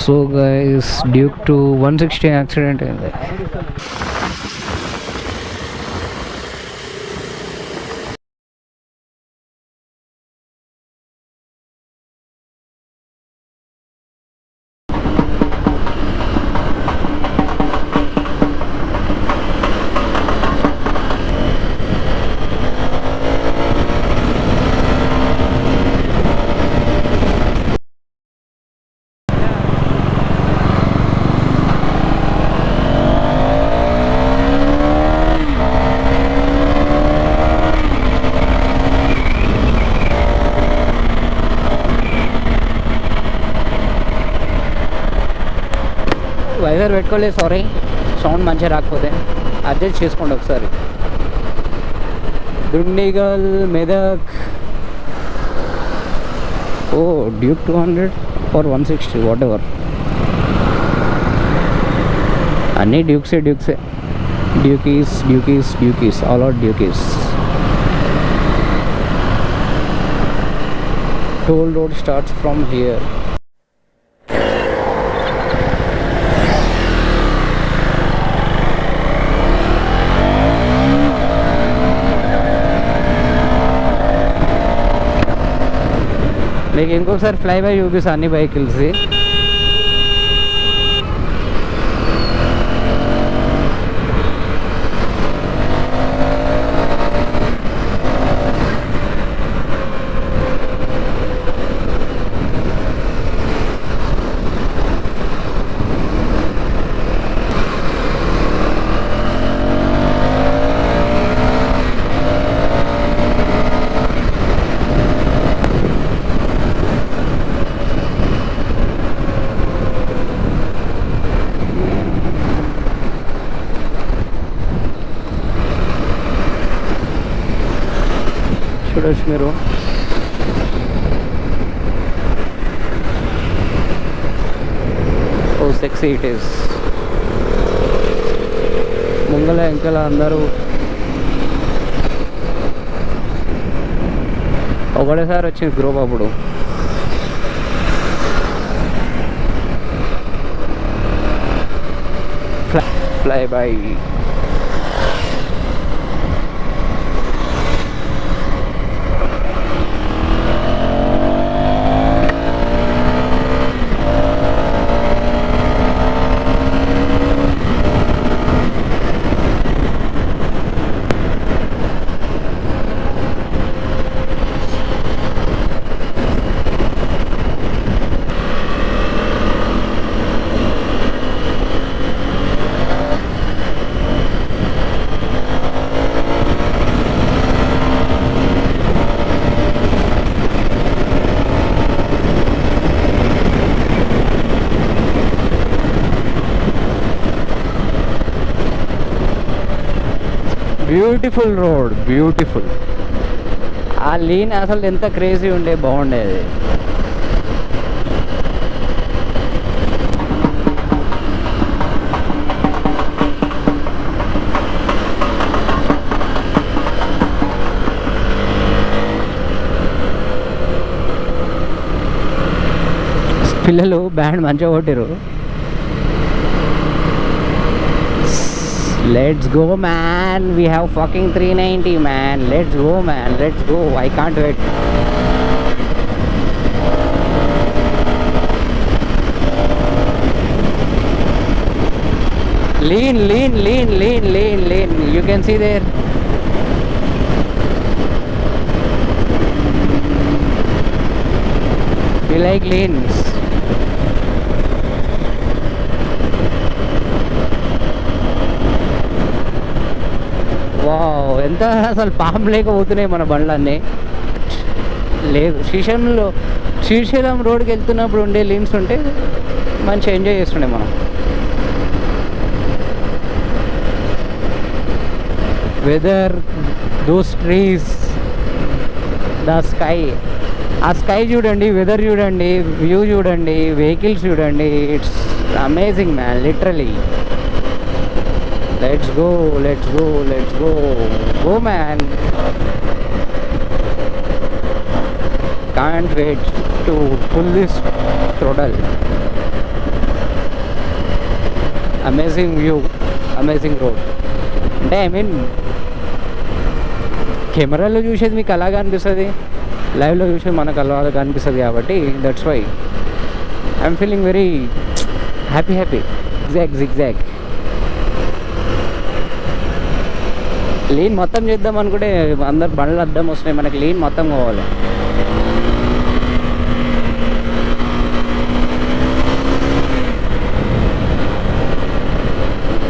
So guys, Duke to 160 accident అయింది. Visor పెట్టుకోలేదు, sorry. Sound మంచిగా రాకపోతే అడ్జస్ట్ చేసుకోండి ఒకసారి. Dundigal, Medak. Oh Duke 200 or 160 whatever. అన్నీ డ్యూక్సే dukies all out dukies. Toll road starts from here. మీకు ఇంకొకసారి ఫ్లై బై చూపిస్తా అన్ని వెహికల్స్ది. చూడొచ్చు మీరు. Oh sexy it is. ముంగల వెంకల అందరూ ఒకటేసారి వచ్చింది గ్రూప్. అప్పుడు fly by. Beautiful road, beautiful. ఆ లీన్ అసలు ఎంత క్రేజీ ఉండే, బాగుండేది. పిల్లలు బ్యాండ్ మంచిగా కొట్టారు. Let's go man, we have fucking 390 man. Let's go man, let's go. I can't wait. Lean. You can see there. We like leans. Wow, ఎంత అసలు పాపం లేకపోతున్నాయి మన బండ్లన్నీ. లేదు, శ్రీశైలం రోడ్కి వెళ్తున్నప్పుడు ఉండే లీన్స్ ఉంటే మంచిగా ఎంజాయ్ చేస్తుండే మనం. Weather, those trees, the sky. ఆ స్కై చూడండి, వెదర్ చూడండి, వ్యూ చూడండి, వెహికల్స్ చూడండి. It's amazing man, literally. Let's go man. Can't wait to pull this throttle. Amazing view, amazing road. అంటే ఐ మీన్ కెమెరాలో చూసేది మీకు అలాగా అనిపిస్తుంది, లైవ్లో చూసేది మనకు అలాగా అనిపిస్తుంది కాబట్టి that's why I'm feeling very happy. Zigzag lane మొత్తం చేద్దాం అనుకుంటే అందరు బండ్లు అడ్డం వస్తున్నాయి, మనకి లేన్ మొత్తం కావాలి.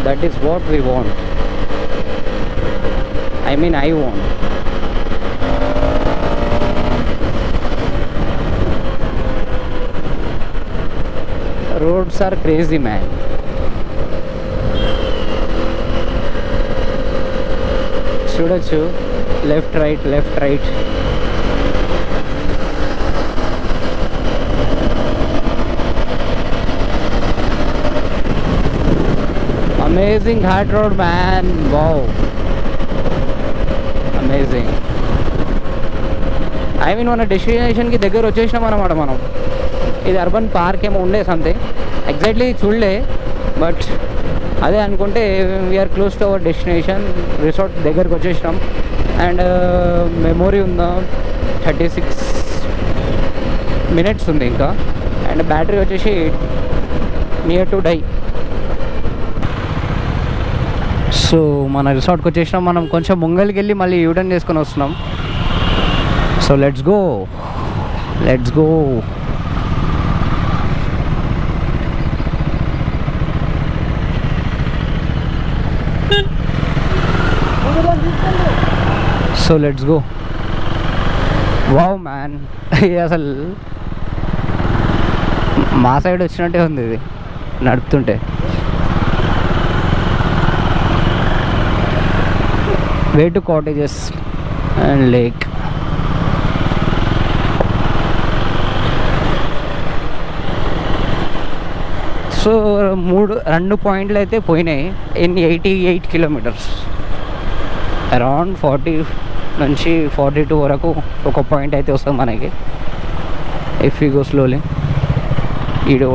That is what we want. I want. Roads are crazy, man. చూడొచ్చు, left right. Amazing hard road, man. Wow. Amazing. I mean మన డెస్టినేషన్కి దగ్గర వచ్చేసినాం అన్నమాట మనం. ఇది అర్బన్ పార్క్ ఏమో ఉండే సంథింగ్, ఎగ్జాక్ట్లీ చూడలే, బట్ అదే అనుకుంటే we're close to our destination. Resort దగ్గరకు వచ్చేసినాం. అండ్ మెమొరీ ఉందా, 36 minutes ఉంది ఇంకా. అండ్ బ్యాటరీ వచ్చేసి నియర్ టు డై. సో మన రిసార్ట్కి వచ్చేసినాం. మనం కొంచెం ముంగల్కి వెళ్ళి మళ్ళీ యూటర్న్ చేసుకొని వస్తున్నాం. So let's go. Wow man, అసలు మా సైడ్ వచ్చినట్టే ఉంది ఇది నడుపుతుంటే. Way to cottages and lake. So 2 పాయింట్లు అయితే పోయినాయి ఇన్ 88 kilometers. అరౌండ్ 40 నుంచి 42 వరకు ఒక పాయింట్ అయితే వస్తుంది మనకి, ఇఫ్ యూ గో స్లోలీ. ఈడో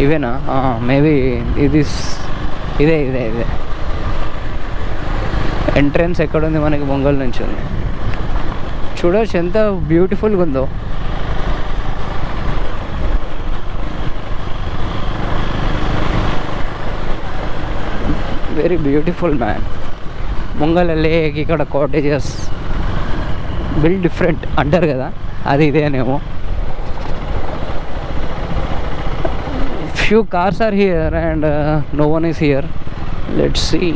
ఇవేనా? మేబీ ఇదే ఎంట్రన్స్ ఎక్కడుంది మనకి, ఒంగోలు నుంచి ఉంది. చూడవచ్చు ఎంత బ్యూటిఫుల్గా ఉందో. Very beautiful man. ముంగల్ లేక్, ఇక్కడ కాటేజెస్ బిల్డ్ డిఫరెంట్ అంటారు కదా, అది ఇదేనేమో. Few cars are here and no one is here. Let's see.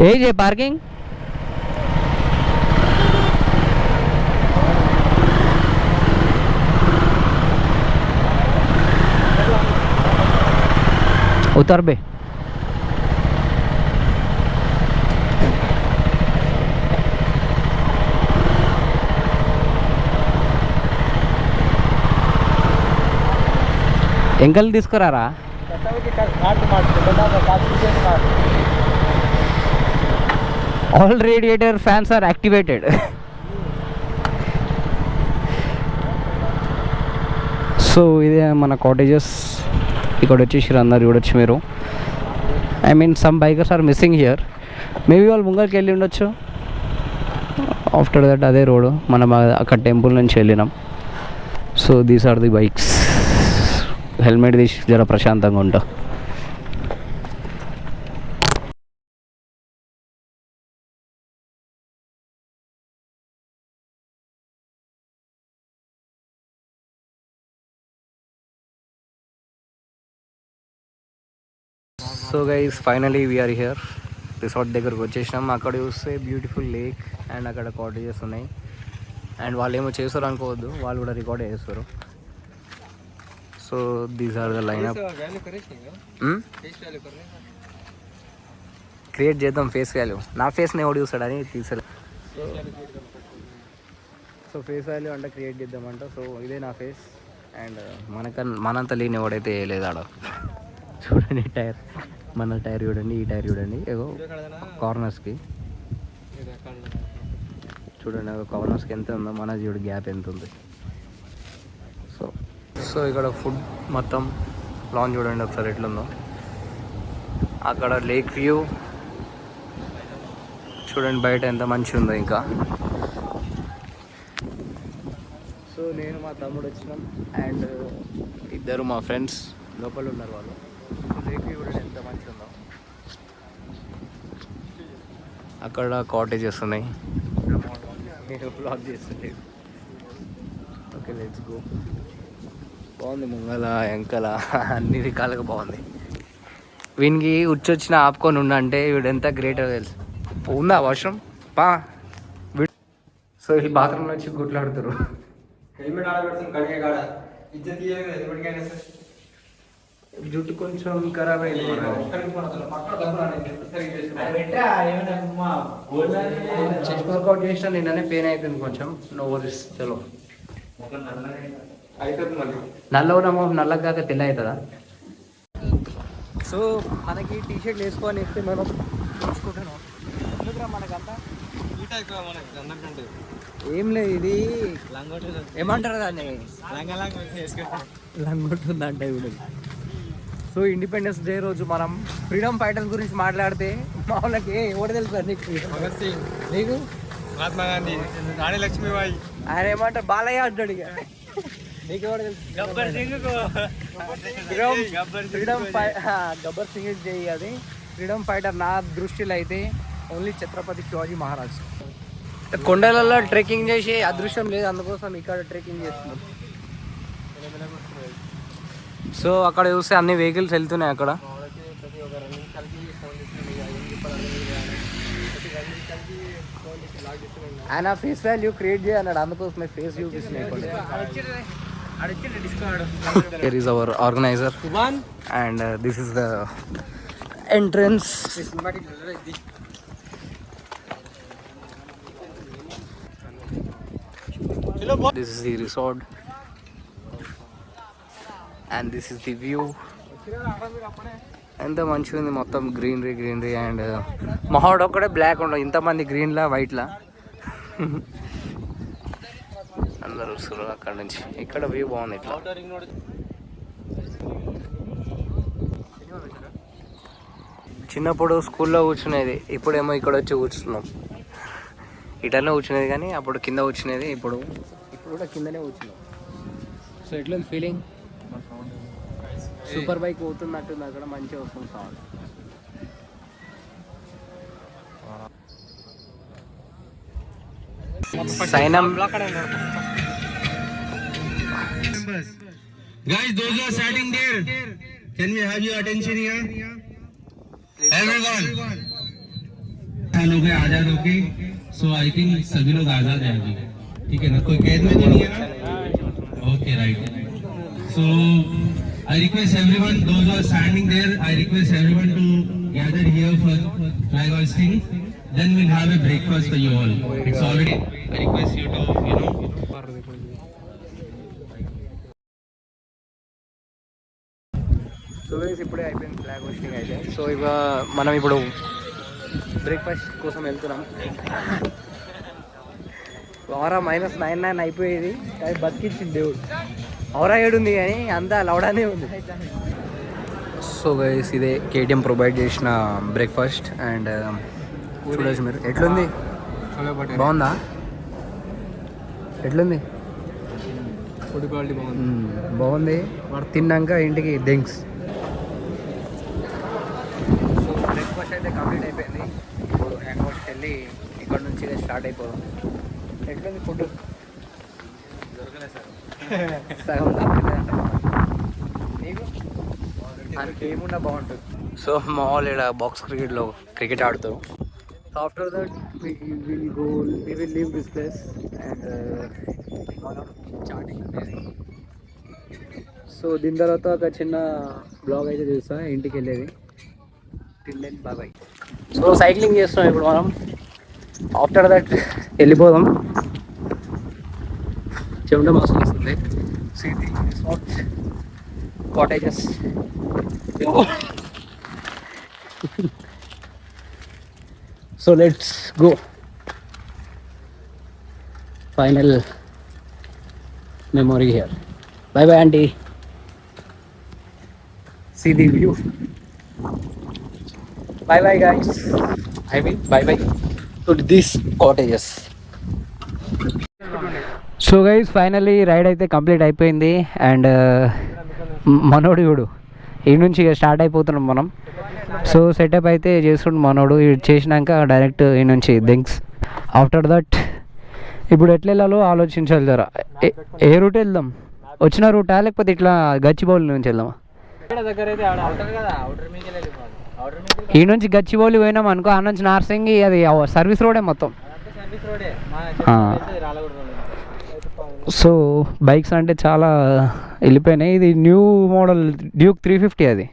AJ parking? उतर बे. ఎంకల్ తీసుకురారా? All radiator fans are activated. So ఇదే మన కాటేజెస్. ఇక్కడ వచ్చేసి అందరు చూడొచ్చు మీరు. I mean some bikers are missing here. Maybe వాళ్ళు ముంగల్కి వెళ్ళి ఉండొచ్చు. ఆఫ్టర్ దట్ అదే రోడ్ మనం అక్కడ టెంపుల్ నుంచి వెళ్ళినాం. So these are the bikes. Helmet తీసి జర ప్రశాంతంగా ఉంటా. So guys finally we're here. Resort దగ్గరకు వచ్చేసినాం. అక్కడ చూస్తే బ్యూటిఫుల్ లేక్ అండ్ అక్కడ కాటేజెస్ ఉన్నాయి. అండ్ వాళ్ళు ఏమో చేస్తారు అనుకోవద్దు, వాళ్ళు కూడా రికార్డ్ చేస్తారు. So these are the lineup. Create చేద్దాం ఫేస్ వాల్యూ. నా ఫేస్ని ఎవడు చూస్తాడని తీసలే. సో ఫేస్ వాల్యూ అంటే క్రియేట్ చేద్దామంట. సో ఇదే నా ఫేస్. అండ్ మనంతా లేని ఎవడైతే లేదు ఆడ. చూడండి టైర్, మన టైర్ చూడండి, ఈ టైర్ చూడండి, ఏదో కార్నర్స్కి చూడండి, కార్నర్స్కి ఎంత ఉందో, మన చూడు గ్యాప్ ఎంత ఉంది. సో ఇక్కడ ఫుడ్ మొత్తం లాంచ్ చూడండి ఒకసారి ఎట్లుందో. అక్కడ లేక్ వ్యూ చూడండి, బయట ఎంత మంచిగా ఉందో. ఇంకా సో నేను మా తమ్ముడు వచ్చినాం అండ్ ఇద్దరు మా ఫ్రెండ్స్ లోపల ఉన్నారు వాళ్ళు. లేక్ వ్యూ చూడండి ఎంత మంచిగా ఉందో. అక్కడ కాటేజెస్ ఉన్నాయి. నేను బ్లాగ్ చేస్తుంటే ఓకే లెట్స్ గో. బాగుంది, ముంగల వెంకల అన్ని రకాలుగా బాగుంది. వీనికి ఉచ్చొచ్చిన ఆపుకొని ఉన్నా అంటే వీడు ఎంత గ్రేట్ తెలుసు. ఉందా వాష్రూమ్ పా. సో వీళ్ళు బాత్రూంలో వచ్చి గుట్లాడుతారు. జుట్టు కొంచెం ఖరాబ్ అయింది. చెస్ట్ వర్కౌట్ చేసిన నిన్ననే పెయిన్ అయిపోయింది కొంచెం. No worries. చలో నల్ల ఉన్నామో నల్లగా కాక తెల్ల అవుతుందా. సో మనకి టీషర్ట్లు వేసుకొని ఇస్తే మనం చూసుకుంటున్నాం. ఎందుకురా మనకంతా ఏం లేదు, ఇది ఏమంటారు దాన్ని, లంగొట్టుందంటే ఇప్పుడు. సో ఇండిపెండెన్స్ డే రోజు మనం ఫ్రీడమ్ ఫైటర్స్ గురించి మాట్లాడితే మా వాళ్ళకి ఎవరు తెలుసు నీకు? భగత్ సింగ్, నీకు మహాత్మా గాంధీ, రాణి లక్ష్మీబాయి, ఆయన ఏమంటారు బాలయ్య అంటాడు. ఇక నీకు ఎవరు తెలుసు? గబ్బర్ సింగ్. గబ్బర్ సింగ్ చేయి అది. ఫ్రీడమ్ ఫైటర్ నా దృష్టిలో అయితే ఓన్లీ ఛత్రపతి శివాజీ మహారాజ్. కొండలలో ట్రెక్కింగ్ చేసి అదృశ్యం లేదు, అందుకోసం ఇక్కడ ట్రెక్కింగ్ చేస్తున్నాం. సో అక్కడ చూస్తే అన్ని వెహికల్స్ వెళ్తున్నాయి. అక్కడ ఆయన ఫేస్ వాల్యూ క్రియేట్ చేయన్నాడు, అందుకోసమే ఫేస్ చూపిస్తున్నాయి. Here is our organizer and this is the entrance. This is the resort and this is the view. ఎంత మంచిగా ఉంది, మొత్తం గ్రీనరీ అండ్ మహోడ్ ఒక్కడే బ్లాక్ ఉండవు, ఇంతమంది గ్రీన్లా వైట్లా అందరూ వస్తారు అక్కడ నుంచి. ఇక్కడ వ్యూ బాగుంది. ఇట్లా చిన్నప్పుడు స్కూల్లో కూర్చునేది, ఇప్పుడేమో ఇక్కడ వచ్చి కూర్చున్నాం. ఇటనే కూర్చునేది కానీ అప్పుడు కింద కూర్చునేది, ఇప్పుడు కూడా కిందనే కూర్చున్నాం. సో ఎట్లుంది ఫీలింగ్? సూపర్ బైక్ పోతున్నట్టుంది, అక్కడ మంచిగా వస్తుంది sound. సైనం guys, those who are standing there, can we have your attention here? Everyone हो गए आजाद हो गए. So I think सभी लोग आजाद हैं अभी, ठीक है ना? कोई कैद में नहीं है ना? Okay, right. So I request everyone, those who are standing there, I request everyone to gather here for flag hoisting. Then we'll have a breakfast for you all. It's already. I request you to, you know. So ఇప్పుడే అయిపోయింది flag hosting అయితే. So ఇక మనం ఇప్పుడు breakfast కోసం వెళ్తున్నాం. అవరా -99 అయిపోయేది కానీ బతికించింది దేవుడు. అవరా ఏడుంది కానీ అంతా లౌడానే ఉంది. సో గైస్ ఇదే కేటీఎం ప్రొవైడ్ చేసిన బ్రేక్ఫాస్ట్ అండ్ చూడవచ్చు మీరు. ఎట్లుంది? బాగుందా? ఎట్లుంది? ఫుడ్ క్వాలిటీ బాగుంది. తిన్నాక ఇంటికి థ్యాంక్స్. సో బ్రేక్ఫాస్ట్ అయితే కంప్లీట్ అయిపోయింది. ఇప్పుడు హ్యాండ్ వాష్కి వెళ్ళి ఇక్కడ నుంచి స్టార్ట్ అయిపోదాం. ఎట్లుంది ఫుడ్? సగం దొరికిందంట నీకు, దానికి ఏమున్నా బాగుంటుంది. సో మా వాళ్ళు ఇక్కడ బాక్స్ క్రికెట్లో క్రికెట్ ఆడుతాం. After that we will leave this place and chatting. So దీని తర్వాత ఒక చిన్న బ్లాగ్ అయితే చూస్తా ఇంటికి వెళ్ళేది. Till then bye. So cycling చేస్తున్నాం ఇప్పుడు మనం. ఆఫ్టర్ దట్ వెళ్ళిపోదాం. చెమట మస్తు వస్తుంది. Cottages. So let's go. Final memory here. Bye bye auntie. See the view. Bye bye guys. I mean bye bye to these cottages. So guys finally ride అయితే complete అయిపోయింది. And మనోడు చూడు ఈ నుంచి స్టార్ట్ అయిపోతున్నాం మనం. సో సెటప్ అయితే చేస్తుండు మనోడు. ఇది చేసినాక డైరెక్ట్ ఈ నుంచి థింగ్స్. ఆఫ్టర్ దట్ ఇప్పుడు ఎట్లా వెళ్ళాలో ఆలోచించాలి జరా. ఏ రూట్ వెళ్దాం? వచ్చిన రూటా లేకపోతే ఇట్లా గచ్చిబౌలి నుంచి వెళ్దామా? ఈ నుంచి గచ్చిబౌలి పోయినాం అనుకో, ఆ నుంచి నార్సింగి అది సర్వీస్ రోడే మొత్తం. సో బైక్స్ అంటే చాలా వెళ్ళిపోయినాయి. ఇది న్యూ మోడల్ డ్యూక్ 350 అది.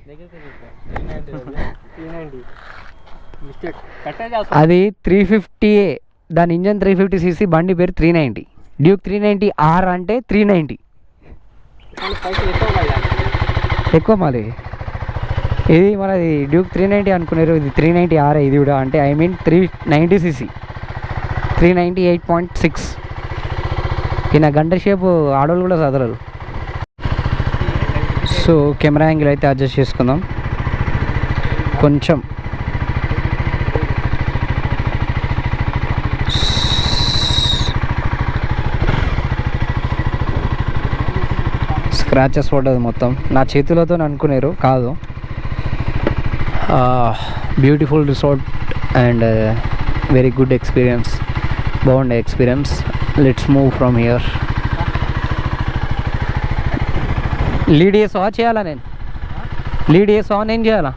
అది 350ఏ. దాని ఇంజన్ 350cc, బండి పేరు 390. డ్యూక్ 390R అంటే 390 ఎక్కువ. మరి ఇది మనది డ్యూక్ 390 అనుకున్నారు, ఇది 390R ఇది కూడా. అంటే ఐ మీన్ 390cc, 398.6. ఈయన గంట షేపు ఆడోళ్ళు కూడా చదవరు. సో కెమెరా యాంగిల్ అయితే అడ్జస్ట్ చేసుకుందాం కొంచెం. స్క్రాచెస్ పడ్డది మొత్తం. నా చేతులతో అనుకున్నారు, కాదు. Beautiful resort and very good experience. బాగుండే experience. Let's move from here. Lead చేసావా? చేయాలా నేను? లీడ్ చేసావా నేను చేయాలా?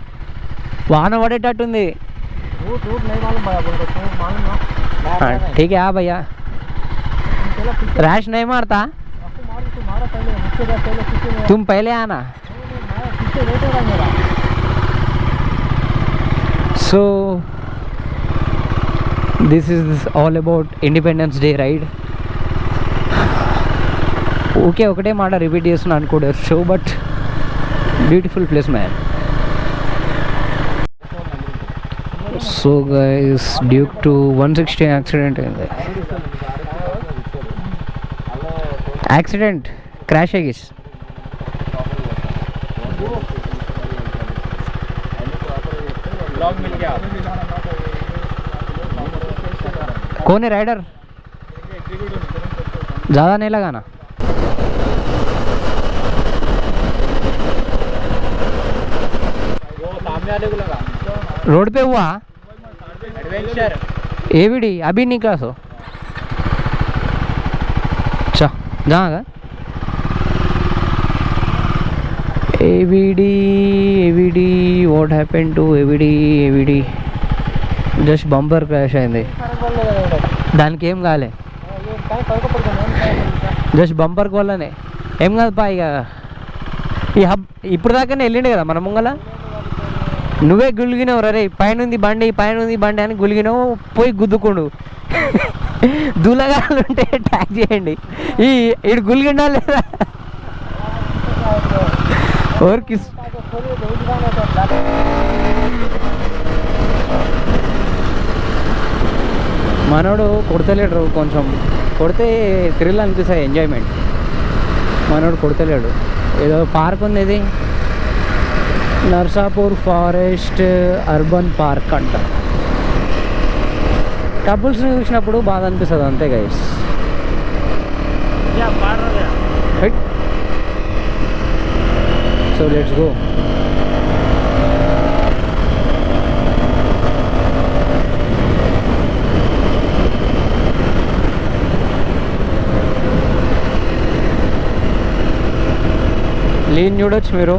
వాన పడేటట్టుంది. ठीक है हाँ भैया. रैश नहीं मारता. तुम पहले आना. So this is all about Independence Day ride. Okay ఒకటే మాట రిపీట్ చేస్తున్నా అనుకోడు show, but beautiful place man. So guys Duke to 160 accident అయింది. యాక్సిడెంట్ క్రాష్ అయ్యేసి कौन है राइडर? ज़्यादा नहीं लगाना. रोड पे हुआ एडवेंचर एवीडी अभी निकला. सो अच्छा जहाँ AVD what happened to AVD just bumper crash అయింది. దానికి ఏం కాలే, జస్ట్ బంపర్కి వల్లనే ఏం కాదు పా. ఇక ఈ హబ్ ఇప్పుడు దాకానే వెళ్ళిండే కదా మన ముంగల. నువ్వే గులిగినావు రే, పైనుంది బండి అని గులిగినావు, పోయి గుద్దుకుండు. దూలగాలు ఉంటే ట్యాగ్ చేయండి. ఇడు గులిగిండా లేదా? ఓర్కి మనోడు కొడతలేడు. కొంచెం కొడితే థ్రిల్ అనిపిస్తుంది, ఎంజాయ్మెంట్. మనోడు కొడతలేడు. ఏదో పార్క్ ఉంది, ఇది నర్సాపూర్ ఫారెస్ట్ అర్బన్ పార్క్ అంట. కపుల్స్ని చూసినప్పుడు బాగా అనిపిస్తుంది అంతే guys. So let's go. Lean చూడొచ్చు మీరు.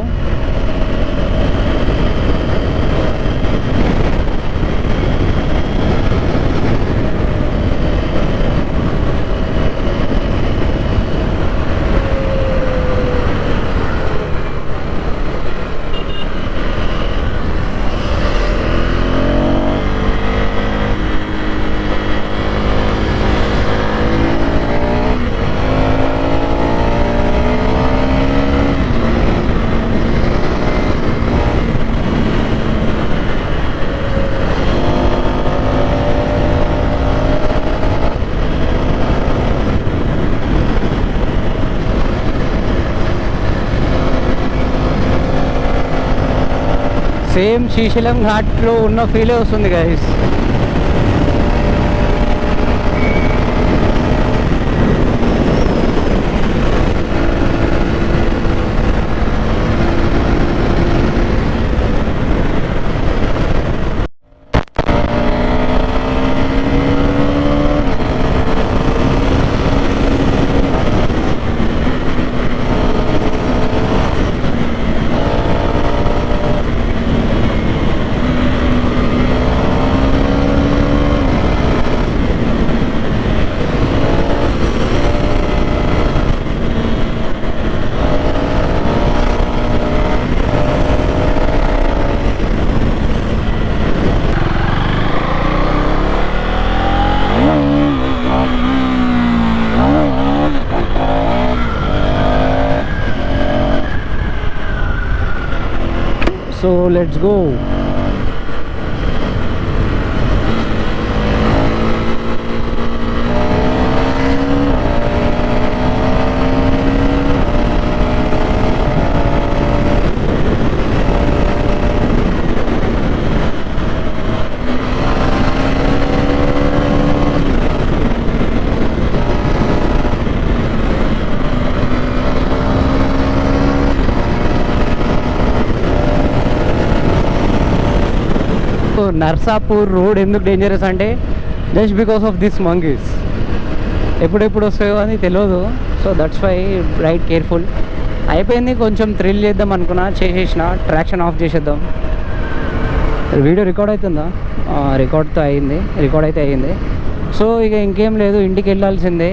సేమ్ శ్రీశైలం ఘాట్లో ఉన్న ఫీలే వస్తుంది guys. So let's go. Narsapur road ఎందుకు డేంజరస్ అంటే just because of this monkeys. ఎప్పుడెప్పుడు వస్తాయో అని తెలియదు. So that's why ride careful. అయిపోయింది, కొంచెం థ్రిల్ చేద్దాం అనుకున్నా, చేసేసిన. ట్రాక్షన్ ఆఫ్ చేసేద్దాం. వీడియో రికార్డ్ అవుతుందా? రికార్డ్ అయితే అయ్యింది. సో ఇక ఇంకేం లేదు, ఇంటికి వెళ్ళాల్సిందే.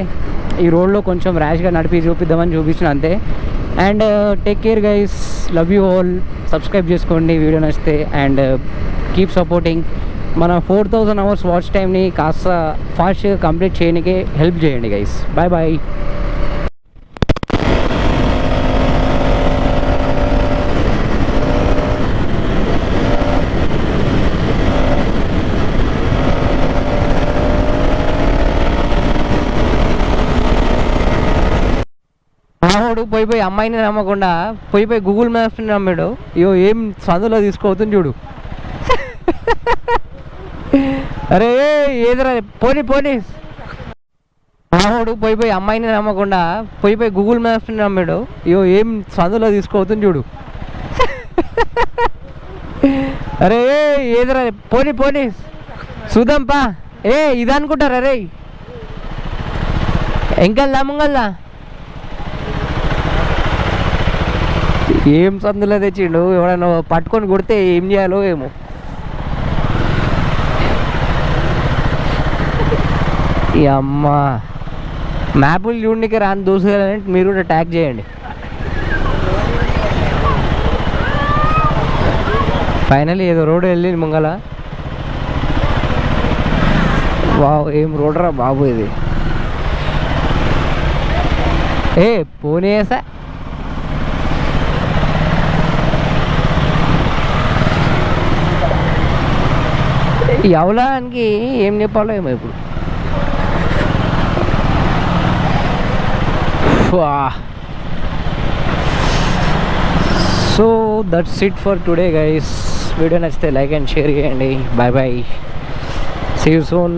ఈ రోడ్లో కొంచెం ర్యాష్గా నడిపి చూపిద్దామని చూపించిన అంతే. And take care guys, love you all. Subscribe చేసుకోండి వీడియో నచ్చితే. And keep supporting. మన 4000 అవర్స్ వాచ్ టైంని కాస్త ఫాస్ట్గా కంప్లీట్ చేయడానికి హెల్ప్ చేయండి గైస్. Bye bye. మావాడు పోయి అమ్మాయిని నమ్మకుండా పోయి గూగుల్ మ్యాప్స్ని నమ్మాడు. అయ్యో ఏం చదువులో తీసుకోవద్దని చూడు. అరే ఏదిరా, పోనీ. మావాడు పోయి అమ్మాయిని నమ్మకుండా పోయి గూగుల్ మ్యాప్స్ని నమ్మాడు. అయ్యో ఏం చదువులో తీసుకోవద్దని చూడు. అరే ఏదిరా, పోనీ చూద్దాంపా. ఇది అనుకుంటారా రే, ఎంకల్లా ముంగల్లా ఏం సందులో తెచ్చిండు. ఎవడన్నా పట్టుకొని కొడితే ఏం చేయాలో ఏమో. ఈ అమ్మ మ్యాపులు చూడడానికి రాని దోసుగాలంటే మీరు కూడా ట్యాగ్ చేయండి. ఫైనల్లీ ఏదో రోడ్ వెళ్ళింది ముంగల. వావ్, ఏం రోడ్ రా బాబు ఇది. పోనీసా. ఈ అవలానికి ఏం చెప్పాలో ఏమో ఇప్పుడు. So that's it for today guys. Video నచ్చితే లైక్ అండ్ షేర్ చేయండి. Bye bye, see you soon.